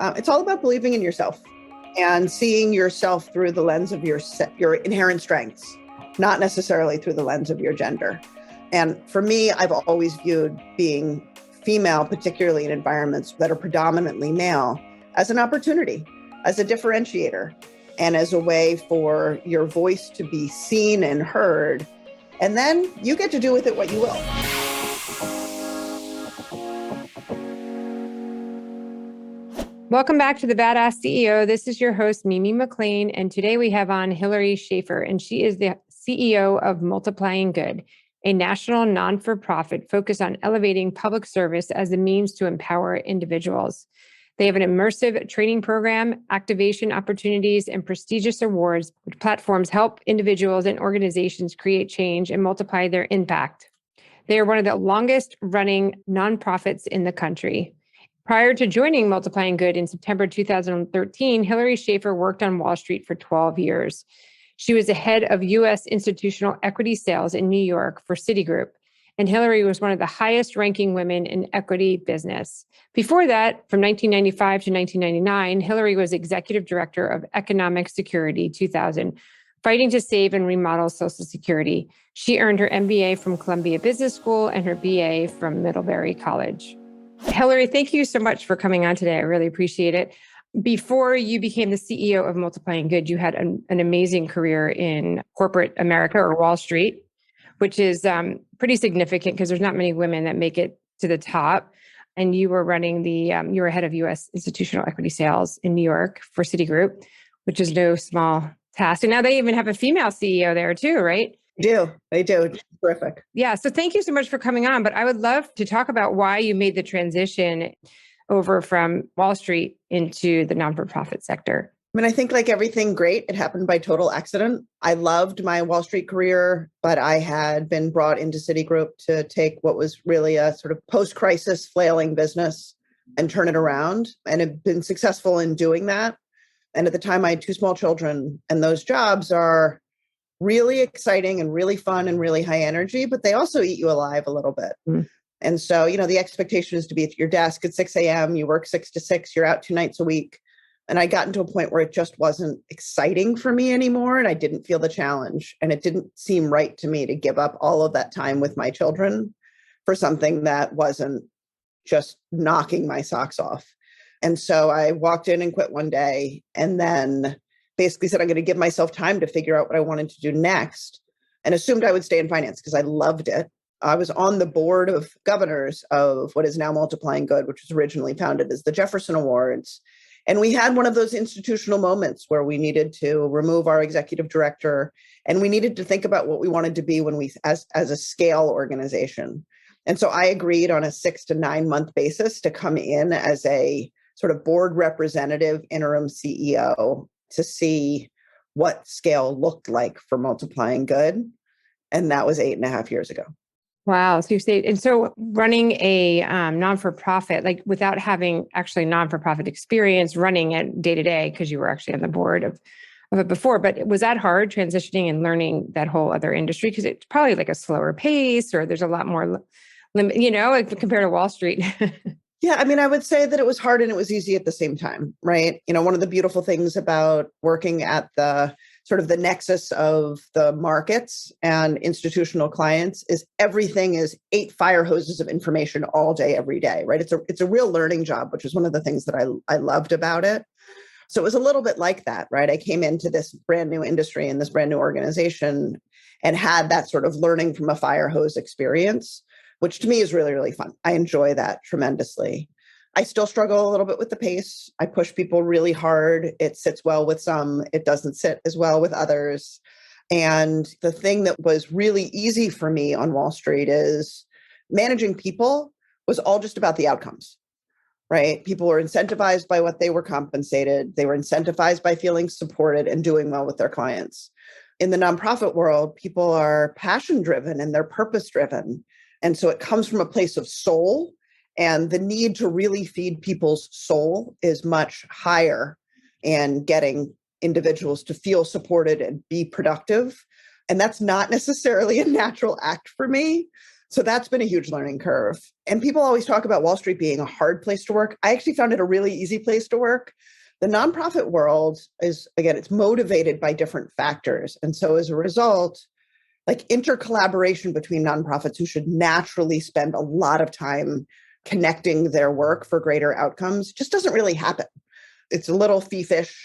It's all about believing in yourself and seeing yourself through the lens of your inherent strengths, not necessarily through the lens of your gender. And for me, I've always viewed being female, particularly in environments that are predominantly male, as an opportunity, as a differentiator, and as a way for your voice to be seen and heard. And then you get to do with it what you will. Welcome back to the Badass CEO. This is your host, Mimi McLean, and today we have on Hillary Schafer, and she is the CEO of Multiplying Good, a national non-for-profit focused on elevating public service as a means to empower individuals. They have an immersive training program, activation opportunities, and prestigious awards, which platforms help individuals and organizations create change and multiply their impact. They are one of the longest running nonprofits in the country. Prior to joining Multiplying Good in September 2013, Hillary Schafer worked on Wall Street for 12 years. She was the head of U.S. institutional equity sales in New York for Citigroup, and Hillary was one of the highest ranking women in equity business. Before that, from 1995 to 1999, Hillary was executive director of Economic Security 2000, fighting to save and remodel Social Security. She earned her MBA from Columbia Business School and her BA from Middlebury College. Hillary, thank you so much for coming on today. I really appreciate it. Before you became the CEO of Multiplying Good, you had an amazing career in corporate America or Wall Street, which is pretty significant because there's not many women that make it to the top. And you were running you were head of U.S. institutional equity sales in New York for Citigroup, which is no small task. And now they even have a female CEO there too, right? They do. It's terrific. Yeah. So thank you so much for coming on. But I would love to talk about why you made the transition over from Wall Street into the non-for-profit sector. I mean, I think like everything great, it happened by total accident. I loved my Wall Street career, but I had been brought into Citigroup to take what was really a sort of post-crisis flailing business and turn it around, and have been successful in doing that. And at the time, I had two small children, and those jobs are really exciting and really fun and really high energy, but they also eat you alive a little bit. Mm. And so, the expectation is to be at your desk at 6 a.m., you work 6 to 6, you're out 2 nights a week. And I got into a point where it just wasn't exciting for me anymore. And I didn't feel the challenge. And it didn't seem right to me to give up all of that time with my children for something that wasn't just knocking my socks off. And so I walked in and quit one day, and then basically said, I'm going to give myself time to figure out what I wanted to do next, and assumed I would stay in finance because I loved it. I was on the board of governors of what is now Multiplying Good, which was originally founded as the Jefferson Awards. And we had one of those institutional moments where we needed to remove our executive director, and we needed to think about what we wanted to be when we, as a scale organization. And so I agreed on a 6 to 9 month basis to come in as a sort of board representative interim CEO to see what scale looked like for Multiplying Good. And that was 8.5 years ago. Wow. So you stayed, and so running a non-for-profit, like without having actually non-for-profit experience running it day to day, because you were actually on the board of it before, but was that hard transitioning and learning that whole other industry? Because it's probably like a slower pace, or there's a lot more limit, like compared to Wall Street. Yeah, I mean, I would say that it was hard and it was easy at the same time, right? One of the beautiful things about working at the sort of the nexus of the markets and institutional clients is everything is 8 fire hoses of information all day, every day, right? It's a real learning job, which is one of the things that I loved about it. So it was a little bit like that, right? I came into this brand new industry and this brand new organization and had that sort of learning from a fire hose experience, which to me is really, really fun. I enjoy that tremendously. I still struggle a little bit with the pace. I push people really hard. It sits well with some. It doesn't sit as well with others. And the thing that was really easy for me on Wall Street is managing people was all just about the outcomes, right? People were incentivized by what they were compensated. They were incentivized by feeling supported and doing well with their clients. In the nonprofit world, people are passion driven and they're purpose driven. And so it comes from a place of soul, and the need to really feed people's soul is much higher in getting individuals to feel supported and be productive. And that's not necessarily a natural act for me. So that's been a huge learning curve. And people always talk about Wall Street being a hard place to work. I actually found it a really easy place to work. The nonprofit world is, again, it's motivated by different factors. And so as a result, like intercollaboration between nonprofits who should naturally spend a lot of time connecting their work for greater outcomes just doesn't really happen. It's a little fieffish,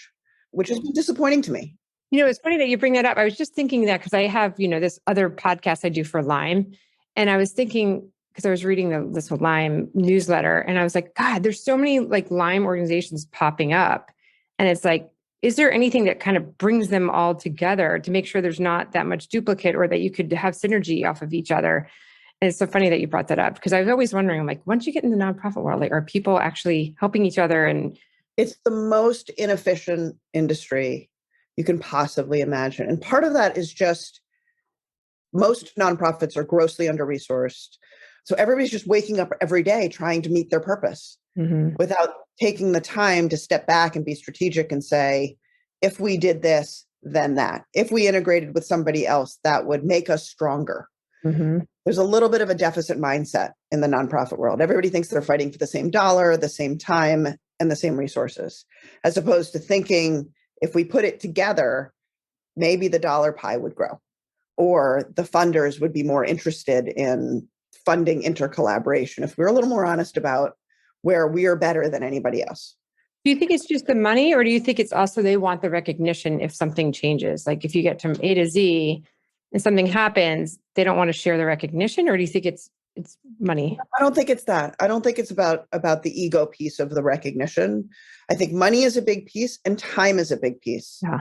which has been disappointing to me. It's funny that you bring that up. I was just thinking that because I have, this other podcast I do for Lyme. And I was thinking, because I was reading this Lyme newsletter, and I was like, God, there's so many like Lyme organizations popping up. And it's like, is there anything that kind of brings them all together to make sure there's not that much duplicate or that you could have synergy off of each other? And it's so funny that you brought that up, because I was always wondering, like, once you get in the nonprofit world, like, are people actually helping each other? And it's the most inefficient industry you can possibly imagine. And part of that is just most nonprofits are grossly under-resourced. So everybody's just waking up every day trying to meet their purpose without taking the time to step back and be strategic and say, if we did this, then that. If we integrated with somebody else, that would make us stronger. There's a little bit of a deficit mindset in the nonprofit world. Everybody thinks they're fighting for the same dollar, the same time, and the same resources, as opposed to thinking, if we put it together, maybe the dollar pie would grow, or the funders would be more interested in funding intercollaboration if we're a little more honest about where we are better than anybody else. do you think it's just the money, or do you think it's also they want the recognition if something changes? Like if you get from A to Z and something happens, they don't want to share the recognition, or do you think it's money? I don't think it's that. I don't think it's about the ego piece of the recognition. I think money is a big piece and time is a big piece. Yeah.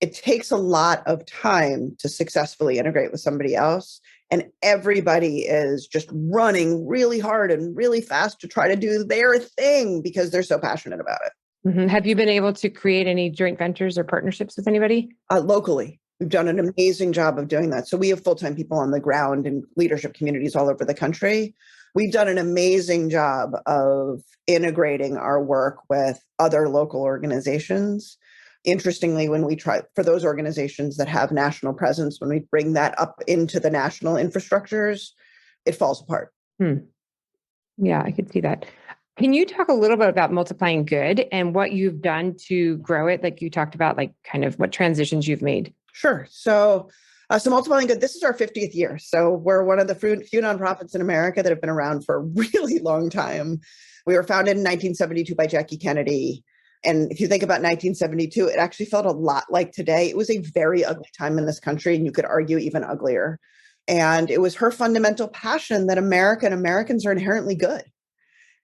It takes a lot of time to successfully integrate with somebody else. And everybody is just running really hard and really fast to try to do their thing because they're so passionate about it. Have you been able to create any joint ventures or partnerships with anybody? Locally, we've done an amazing job of doing that. So we have full-time people on the ground in leadership communities all over the country. We've done an amazing job of integrating our work with other local organizations. Interestingly, when we try for those organizations that have national presence, when we bring that up into the national infrastructures, it falls apart. Yeah, I could see that. Can you talk a little bit about multiplying good and what you've done to grow it? Like you talked about, like kind of what transitions you've made. Sure. So Multiplying Good, this is our 50th year. So we're one of the few nonprofits in America that have been around for a really long time. We were founded in 1972 by Jackie Kennedy. And if you think about 1972, it actually felt a lot like today. It was a very ugly time in this country, and you could argue even uglier. And it was her fundamental passion that America and Americans are inherently good,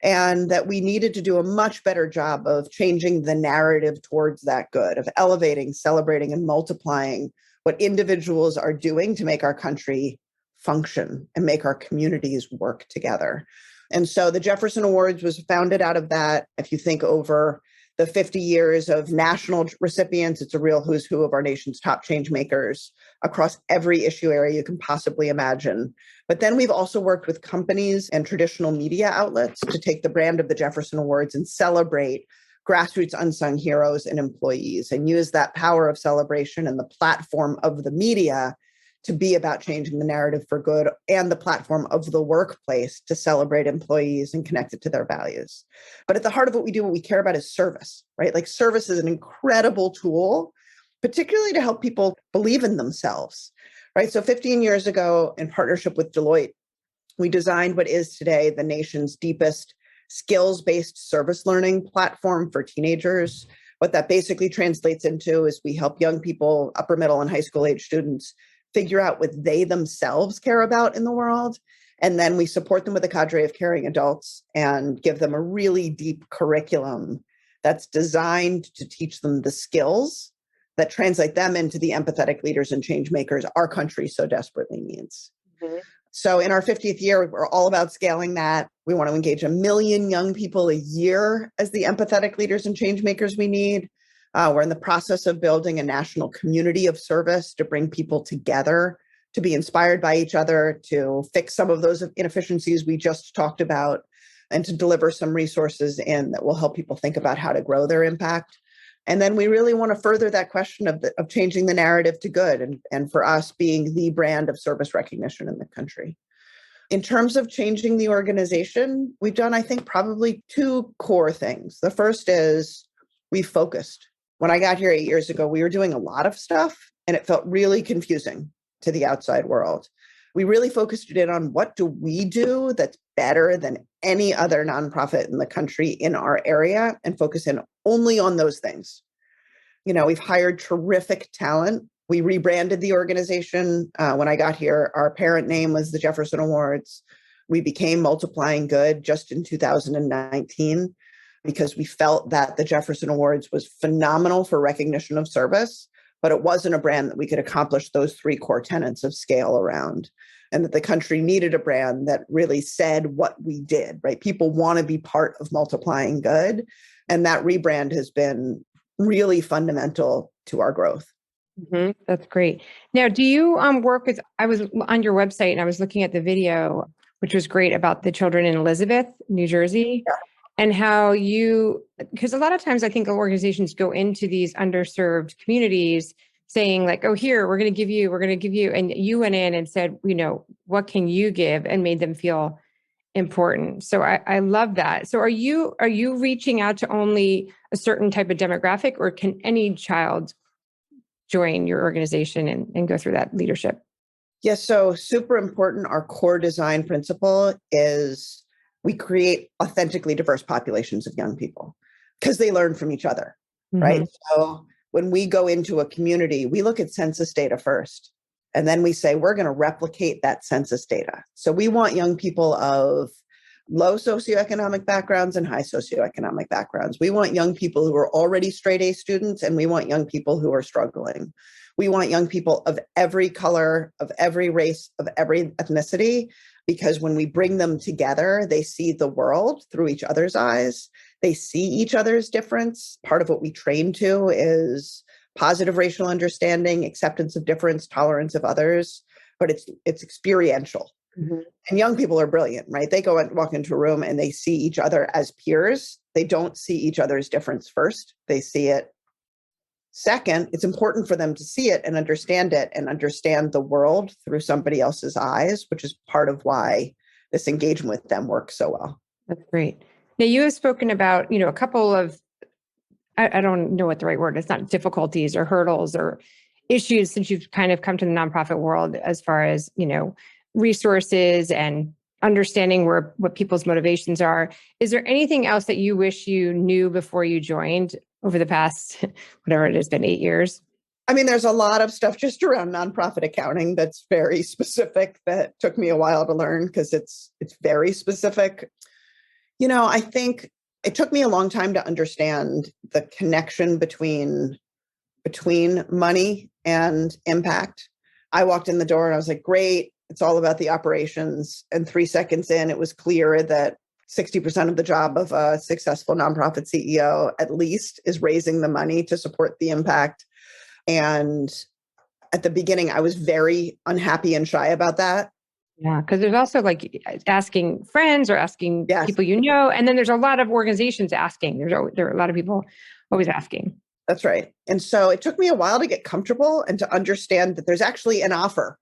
and that we needed to do a much better job of changing the narrative towards that good, of elevating, celebrating, and multiplying what individuals are doing to make our country function and make our communities work together. And so the Jefferson Awards was founded out of that. If you think over the 50 years of national recipients, it's a real who's who of our nation's top change makers across every issue area you can possibly imagine. But then we've also worked with companies and traditional media outlets to take the brand of the Jefferson Awards and celebrate grassroots unsung heroes and employees, and use that power of celebration and the platform of the media to be about changing the narrative for good, and the platform of the workplace to celebrate employees and connect it to their values. But at the heart of what we do, what we care about is service, right? Like service is an incredible tool, particularly to help people believe in themselves, right? So 15 years ago, in partnership with Deloitte, we designed what is today the nation's deepest skills-based service learning platform for teenagers. What that basically translates into is we help young people, upper middle and high school age students, figure out what they themselves care about in the world. And then we support them with a cadre of caring adults and give them a really deep curriculum that's designed to teach them the skills that translate them into the empathetic leaders and change makers our country so desperately needs. So in our 50th year, we're all about scaling that. We want to engage 1 million young people a year as the empathetic leaders and change makers we need. We're in the process of building a national community of service to bring people together, to be inspired by each other, to fix some of those inefficiencies we just talked about, and to deliver some resources in that will help people think about how to grow their impact. And then we really want to further that question of changing the narrative to good, and for us being the brand of service recognition in the country. In terms of changing the organization, we've done, I think, probably two core things. The first is we focused. When I got here 8 years ago, we were doing a lot of stuff and it felt really confusing to the outside world. We really focused it in on what do we do that's better than any other nonprofit in the country in our area and focus in only on those things. We've hired terrific talent. We rebranded the organization. When I got here, our parent name was the Jefferson Awards. We became Multiplying Good just in 2019 because we felt that the Jefferson Awards was phenomenal for recognition of service, but it wasn't a brand that we could accomplish those three core tenets of scale around, and that the country needed a brand that really said what we did, right? People want to be part of Multiplying Good, and that rebrand has been really fundamental to our growth. That's great. Now, do you work with, I was on your website and I was looking at the video, which was great about the children in Elizabeth, New Jersey, and how because a lot of times I think organizations go into these underserved communities saying like, oh, here, we're going to give you, and you went in and said, what can you give, and made them feel important. So I love that. So are you reaching out to only a certain type of demographic, or can any child join your organization and go through that leadership? Yes. So super important. Our core design principle is we create authentically diverse populations of young people because they learn from each other, right? So when we go into a community, we look at census data first, and then we say, we're going to replicate that census data. So we want young people of low socioeconomic backgrounds and high socioeconomic backgrounds. We want young people who are already straight A students, and we want young people who are struggling. We want young people of every color, of every race, of every ethnicity, because when we bring them together, they see the world through each other's eyes. They see each other's difference. Part of what we train to is positive racial understanding, acceptance of difference, tolerance of others, but it's experiential. And young people are brilliant, right? They go and walk into a room and they see each other as peers. They don't see each other's difference first. They see it second. It's important for them to see it and understand the world through somebody else's eyes, which is part of why this engagement with them works so well. That's great. Now, you have spoken about, a couple of, I don't know what the right word is, not difficulties or hurdles or issues since you've kind of come to the nonprofit world as far as, resources and understanding what people's motivations are. Is there anything else that you wish you knew before you joined over the past, whatever it has been, 8 years? I mean, there's a lot of stuff just around nonprofit accounting that's very specific that took me a while to learn because it's very specific. I think it took me a long time to understand the connection between money and impact. I walked in the door and I was like, great, it's all about the operations. And 3 seconds in, it was clear that 60% of the job of a successful nonprofit CEO, at least, is raising the money to support the impact. And at the beginning, I was very unhappy and shy about that. Yeah, because there's also like asking friends or asking people and then there's a lot of organizations asking. There are a lot of people always asking. That's right. And so it took me a while to get comfortable and to understand that there's actually an offer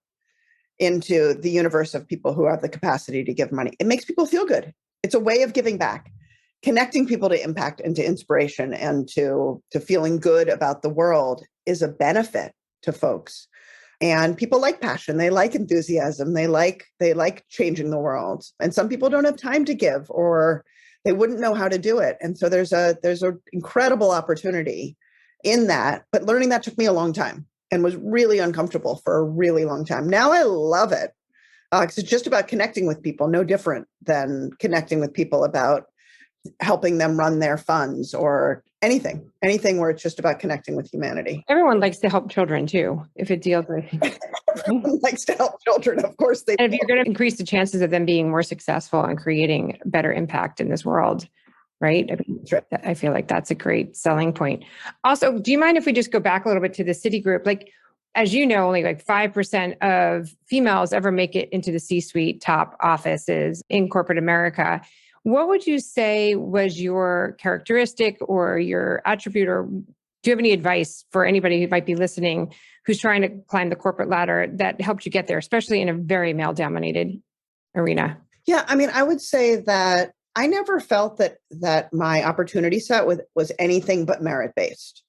into the universe of people who have the capacity to give money. It makes people feel good. It's a way of giving back, connecting people to impact and to inspiration and to feeling good about the world is a benefit to folks. And people like passion, they like enthusiasm, they like changing the world. And some people don't have time to give or they wouldn't know how to do it. And so there's a incredible opportunity in that, but learning that took me a long time and was really uncomfortable for a really long time. Now I love it because it's just about connecting with people, no different than connecting with people about helping them run their funds or anything where it's just about connecting with humanity. Everyone likes to help children too, if it deals with. Everyone likes to help children, of course. And if you're going to increase the chances of them being more successful and creating better impact in this world, right? I feel like that's a great selling point. Also, do you mind if we just go back a little bit to the Citigroup? Like, as you know, only like 5% of females ever make it into the C-suite top offices in corporate America. What would you say was your characteristic or your attribute, or do you have any advice for anybody who might be listening who's trying to climb the corporate ladder that helped you get there, especially in a very male-dominated arena? Yeah, I mean, I would say that I never felt that my opportunity set was anything but merit-based.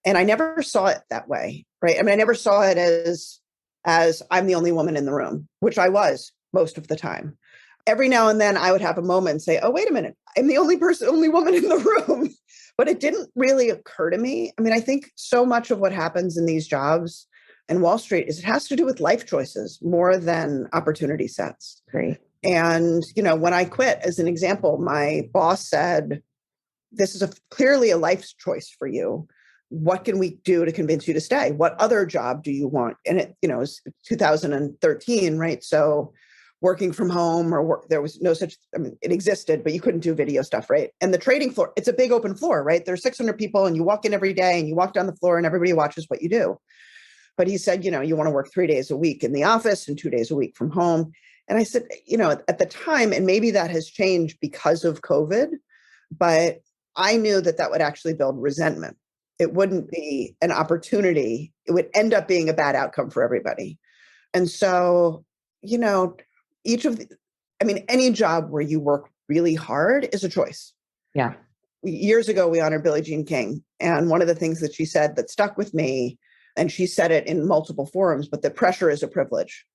And I never saw it that way, right? I mean, I never saw it as I'm the only woman in the room, which I was most of the time. Every now and then I would have a moment and say, oh, wait a minute, I'm the only woman in the room. But it didn't really occur to me. I mean, I think so much of what happens in these jobs in Wall Street is it has to do with life choices more than opportunity sets. Great. And, when I quit, as an example, my boss said, this is clearly a life choice for you. What can we do to convince you to stay? What other job do you want? And it, was 2013, right? So working from home there was no such, I mean, it existed, but you couldn't do video stuff, right? And the trading floor, it's a big open floor, right? There's 600 people and you walk in every day and you walk down the floor and everybody watches what you do. But he said, you want to work 3 days a week in the office and 2 days a week from home. And I said, at the time, and maybe that has changed because of COVID, but I knew that would actually build resentment. It wouldn't be an opportunity. It would end up being a bad outcome for everybody. And so, any job where you work really hard is a choice. Yeah. Years ago, we honored Billie Jean King. And one of the things that she said that stuck with me, and she said it in multiple forums, but that pressure is a privilege.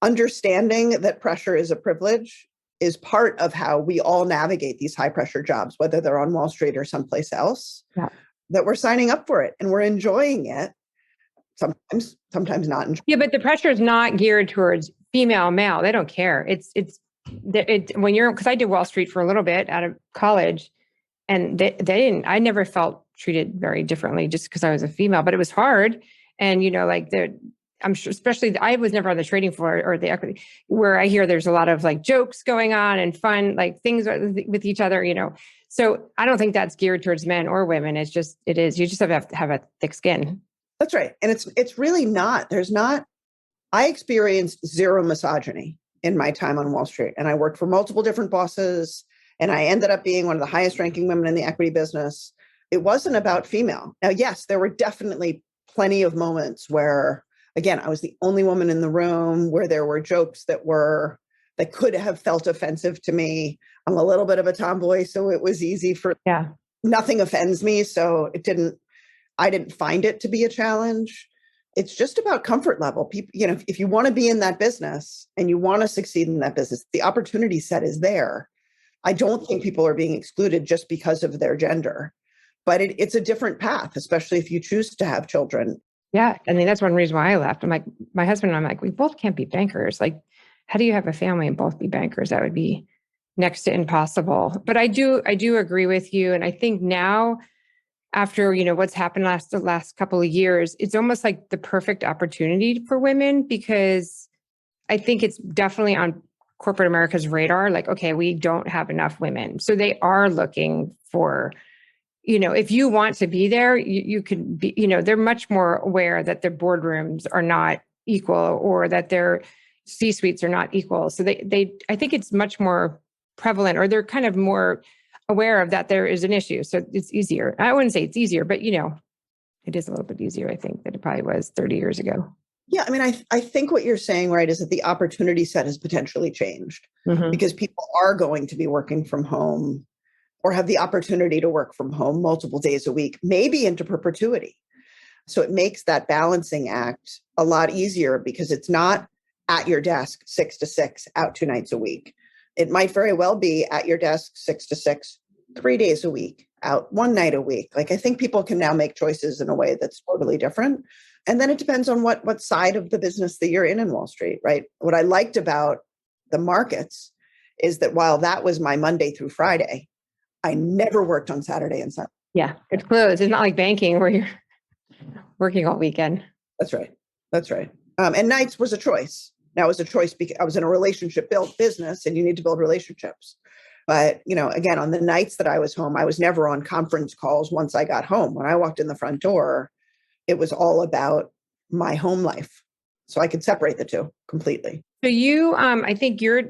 Understanding that pressure is a privilege is part of how we all navigate these high pressure jobs, whether they're on Wall Street or someplace else, that we're signing up for it and we're enjoying it. Sometimes not. Yeah, but the pressure is not geared towards female, male. They don't care. It's when you're, because I did Wall Street for a little bit out of college, and they didn't, I never felt treated very differently just because I was a female, but it was hard. And, I'm sure, especially I was never on the trading floor or the equity, where I hear there's a lot of like jokes going on and fun, like things with each other, So I don't think that's geared towards men or women. It is. You just have to have a thick skin. That's right. And it's really not, I experienced zero misogyny in my time on Wall Street. And I worked for multiple different bosses. And I ended up being one of the highest ranking women in the equity business. It wasn't about female. Now, yes, there were definitely plenty of moments where, again, I was the only woman in the room, where there were jokes that could have felt offensive to me. I'm a little bit of a tomboy, so it was easy nothing offends me. So I didn't find it to be a challenge. It's just about comfort level. People, if you want to be in that business and you want to succeed in that business, the opportunity set is there. I don't think people are being excluded just because of their gender, but it's a different path, especially if you choose to have children. Yeah. I mean, that's one reason why I left. I'm like, my husband and I'm like, we both can't be bankers. Like, how do you have a family and both be bankers? That would be next to impossible. But I do agree with you. And I think now, after, what's happened the last couple of years, it's almost like the perfect opportunity for women, because I think it's definitely on corporate America's radar. Like, okay, we don't have enough women. So they are looking for, if you want to be there, you could be, they're much more aware that their boardrooms are not equal or that their C-suites are not equal. So I think it's much more prevalent, or they're kind of more aware of that there is an issue. So it's easier. I wouldn't say it's easier, but it is a little bit easier, I think, than it probably was 30 years ago. Yeah. I mean, I think what you're saying, right, is that the opportunity set has potentially changed because people are going to be working from home or have the opportunity to work from home multiple days a week, maybe into perpetuity. So it makes that balancing act a lot easier because it's not at your desk 6 to 6 out 2 nights a week. It might very well be at your desk 6 to 6, 3 days a week, out 1 night a week. Like, I think people can now make choices in a way that's totally different. And then it depends on what side of the business that you're in Wall Street, right? What I liked about the markets is that while that was my Monday through Friday, I never worked on Saturday and Sunday. Yeah, it's closed. It's not like banking where you're working all weekend. That's right. And nights was a choice. Now it was a choice because I was in a relationship built business and you need to build relationships. But, again, on the nights that I was home, I was never on conference calls once I got home. When I walked in the front door, it was all about my home life. So I could separate the two completely. So you, I think your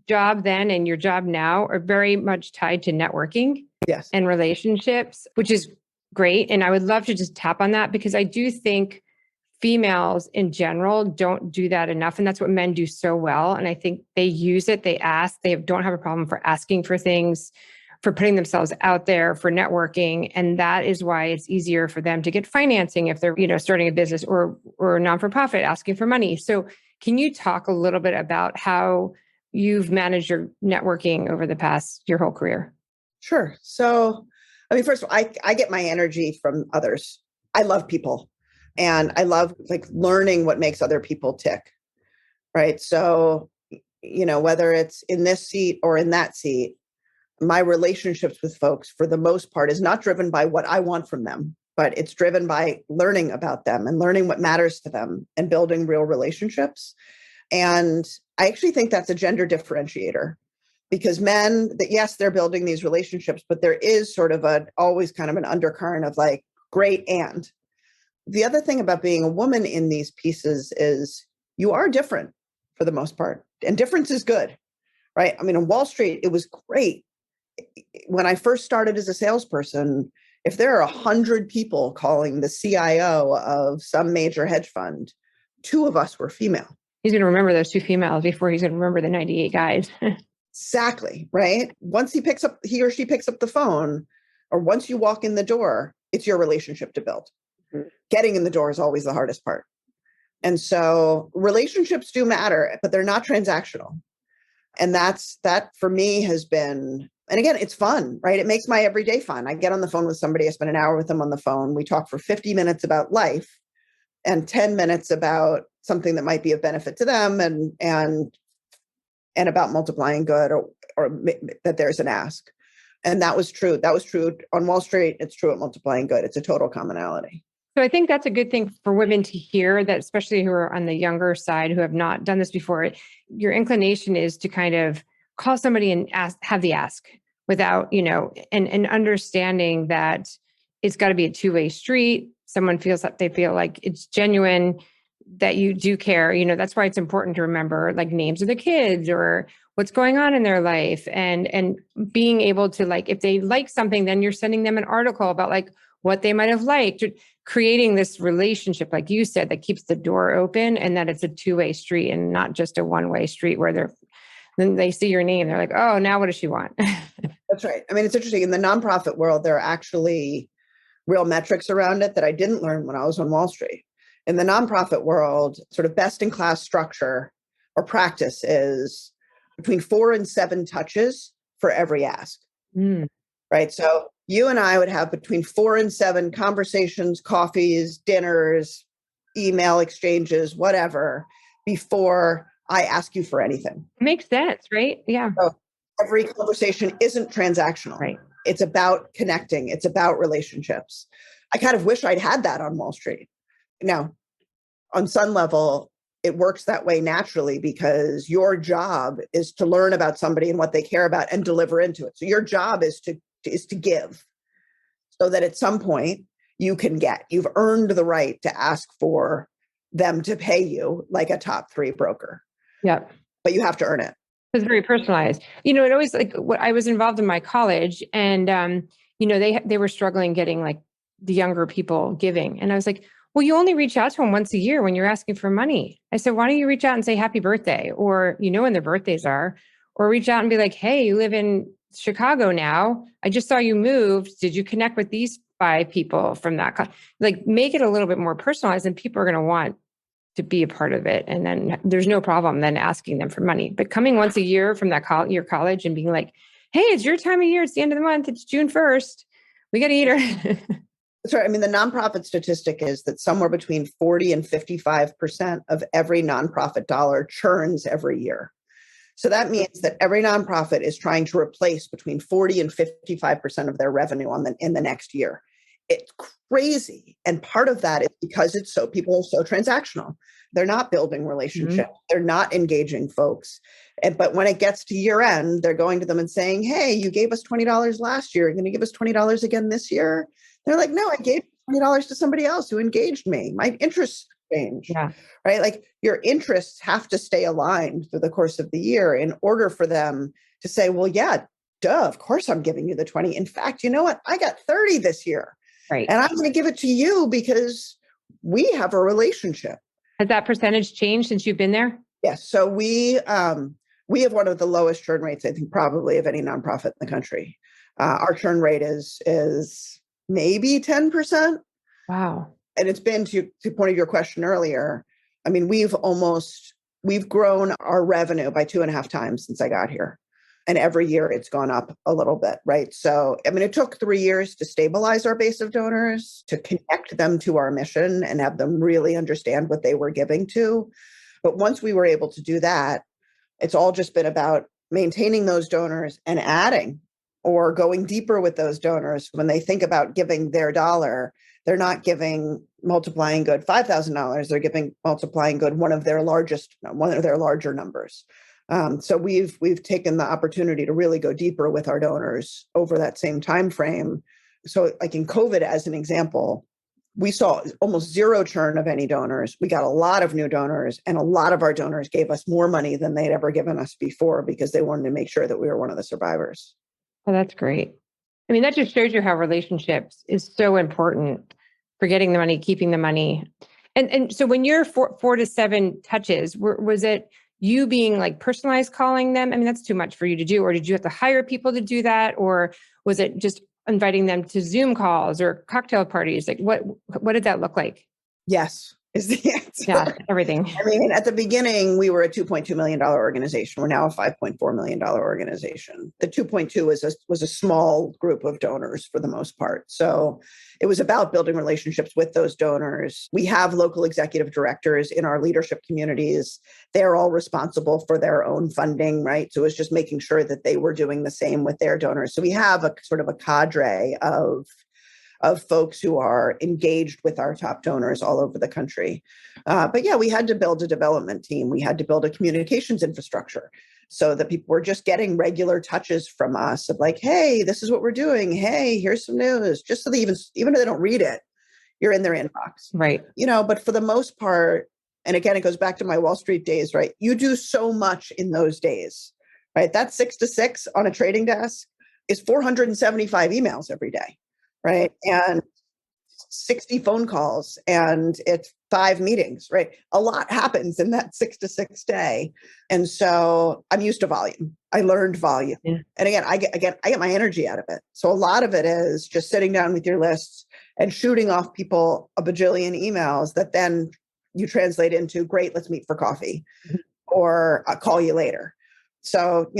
job then and your job now are very much tied to networking and relationships, which is great. And I would love to just tap on that, because I do think females in general don't do that enough. And that's what men do so well. And I think they use it, they ask, they don't have a problem for asking for things, for putting themselves out there, for networking. And that is why it's easier for them to get financing if they're, starting a business or a non-for-profit asking for money. So can you talk a little bit about how you've managed your networking over your whole career? Sure. So, first of all, I get my energy from others. I love people and I love learning what makes other people tick. Right. So, whether it's in this seat or in that seat, my relationships with folks for the most part is not driven by what I want from them, but it's driven by learning about them and learning what matters to them and building real relationships. And I actually think that's a gender differentiator because men, that yes, they're building these relationships, but there is sort of always kind of an undercurrent of great. And the other thing about being a woman in these pieces is you are different for the most part, and difference is good, right? On Wall Street, it was great. When I first started as a salesperson, if there are 100 people calling the CIO of some major hedge fund, 2 of us were female. He's going to remember those 2 females before he's going to remember the 98 guys. Exactly, right? Once he or she picks up the phone, or once you walk in the door, it's your relationship to build. Mm-hmm. Getting in the door is always the hardest part. And so relationships do matter, but they're not transactional. And that for me has been, and again, it's fun, right? It makes my everyday fun. I get on the phone with somebody, I spend an hour with them on the phone. We talk for 50 minutes about life and 10 minutes about something that might be of benefit to them and about multiplying good or that there's an ask. And that was true. That was true on Wall Street. It's true at Multiplying Good. It's a total commonality. So I think that's a good thing for women to hear, that especially who are on the younger side, who have not done this before. Your inclination is to kind of call somebody and have the ask without, and understanding that it's got to be a two-way street. Someone feels that they feel like it's genuine, that you do care. That's why it's important to remember names of the kids or what's going on in their life, and being able to if they like something, then you're sending them an article about what they might have liked, creating this relationship, like you said, that keeps the door open, and that it's a two-way street and not just a one-way street where then they see your name. They're like, oh, now what does she want? That's right. It's interesting. In the nonprofit world, there are actually real metrics around it that I didn't learn when I was on Wall Street. In the nonprofit world, sort of best in class structure or practice is between 4 and 7 touches for every ask. Right. So you and I would have between 4 and 7 conversations, coffees, dinners, email exchanges, whatever, before I ask you for anything. Makes sense, right? Yeah. So every conversation isn't transactional. Right. It's about connecting. It's about relationships. I kind of wish I'd had that on Wall Street. Now, on some level, it works that way naturally because your job is to learn about somebody and what they care about and deliver into it. So your job is to give, so that at some point you've earned the right to ask for them to pay you like a top 3 broker. Yeah. But you have to earn it. It's very personalized. It always what I was involved in my college, and they were struggling getting the younger people giving, and I was like, well, you only reach out to them once a year when you're asking for money. I said, why don't you reach out and say happy birthday, or when their birthdays are, or reach out and be like, hey, you live in Chicago now. I just saw you moved. Did you connect with these 5 people from that? Make it a little bit more personalized, and people are going to want to be a part of it. And then there's no problem then asking them for money. But coming once a year from your college and being like, hey, it's your time of year. It's the end of the month. It's June 1st. We got to eat her. That's right. The nonprofit statistic is that somewhere between 40 and 55% of every nonprofit dollar churns every year. So that means that every nonprofit is trying to replace between 40 and 55% of their revenue in the next year. It's crazy. And part of that is because people are so transactional. They're not building relationships. Mm-hmm. They're not engaging folks. But when it gets to year end, they're going to them and saying, hey, you gave us $20 last year. You're going to give us $20 again this year? They're like, no, I gave $20 to somebody else who engaged me. My interests change, right? Your interests have to stay aligned through the course of the year in order for them to say, well, yeah, duh, of course I'm giving you the 20. In fact, you know what? I got 30 this year. Right. And I'm going to give it to you because we have a relationship. Has that percentage changed since you've been there? Yes. So we have one of the lowest churn rates, I think, probably of any nonprofit in the country. Our churn rate is maybe 10%. Wow. And it's been to point of your question earlier. I mean, we've grown our revenue by 2.5 times since I got here. And every year it's gone up a little bit, right? So, I mean, it took 3 years to stabilize our base of donors, to connect them to our mission and have them really understand what they were giving to. But once we were able to do that, it's all just been about maintaining those donors and adding or going deeper with those donors. When they think about giving their dollar, they're not giving Multiplying Good $5,000. They're giving Multiplying Good one of their larger numbers. So we've taken the opportunity to really go deeper with our donors over that same time frame. So, like in COVID, as an example, we saw almost zero churn of any donors. We got a lot of new donors, and a lot of our donors gave us more money than they'd ever given us before because they wanted to make sure that we were one of the survivors. Oh, that's great. I mean, that just shows you how relationships is so important for getting the money, keeping the money. And so when you're 4 to 7 touches, was it you being like personalized calling them? I mean, that's too much for you to do. Or did you have to hire people to do that? Or was it just inviting them to Zoom calls or cocktail parties? Like what did that look like? Yes, is the answer. Yeah, everything. I mean, at the beginning, we were a $2.2 million organization. We're now a $5.4 million organization. The 2.2 was a small group of donors for the most part. So it was about building relationships with those donors. We have local executive directors in our leadership communities. They're all responsible for their own funding, right? So it's just making sure that they were doing the same with their donors. So we have a sort of a cadre of folks who are engaged with our top donors all over the country. But yeah, we had to build a development team. We had to build a communications infrastructure so that people were just getting regular touches from us of like, hey, this is what we're doing. Hey, here's some news. Just so they even if they don't read it, you're in their inbox. Right. But for the most part, and again, it goes back to my Wall Street days, right? You do so much in those days, right? That 6 to 6 on a trading desk is 475 emails every day. Right. And 60 phone calls, and it's 5 meetings, right? A lot happens in that 6 to 6 day. And so I'm used to volume. I learned volume. Yeah. And again, I get my energy out of it. So a lot of it is just sitting down with your lists and shooting off people a bajillion emails that then you translate into, great, let's meet for coffee, or I'll call you later. So,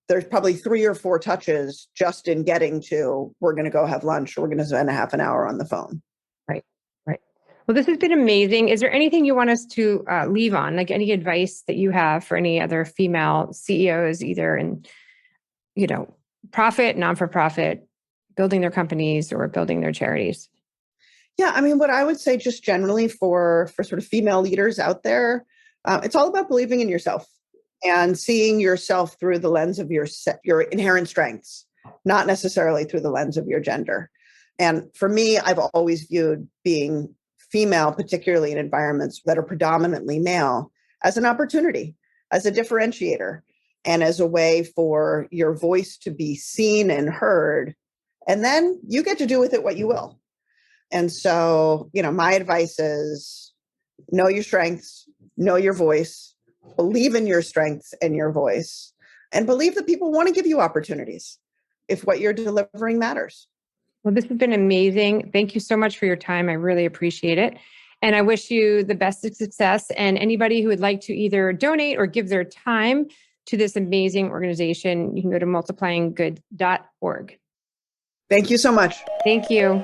there's probably 3 or 4 touches just in getting to, we're going to go have lunch, or we're going to spend a half an hour on the phone. Right. Well, this has been amazing. Is there anything you want us to leave on, like any advice that you have for any other female CEOs, either in, profit, non-for-profit, building their companies or building their charities? Yeah. I mean, what I would say just generally for sort of female leaders out there, it's all about believing in yourself and seeing yourself through the lens of your inherent strengths, not necessarily through the lens of your gender. And for me, I've always viewed being female, particularly in environments that are predominantly male, as an opportunity, as a differentiator, and as a way for your voice to be seen and heard. And then you get to do with it what you will. And so, my advice is know your strengths, know your voice, believe in your strengths and your voice, and believe that people want to give you opportunities if what you're delivering matters. Well, this has been amazing. Thank you so much for your time. I really appreciate it. And I wish you the best of success. And anybody who would like to either donate or give their time to this amazing organization, you can go to multiplyinggood.org. Thank you so much. Thank you.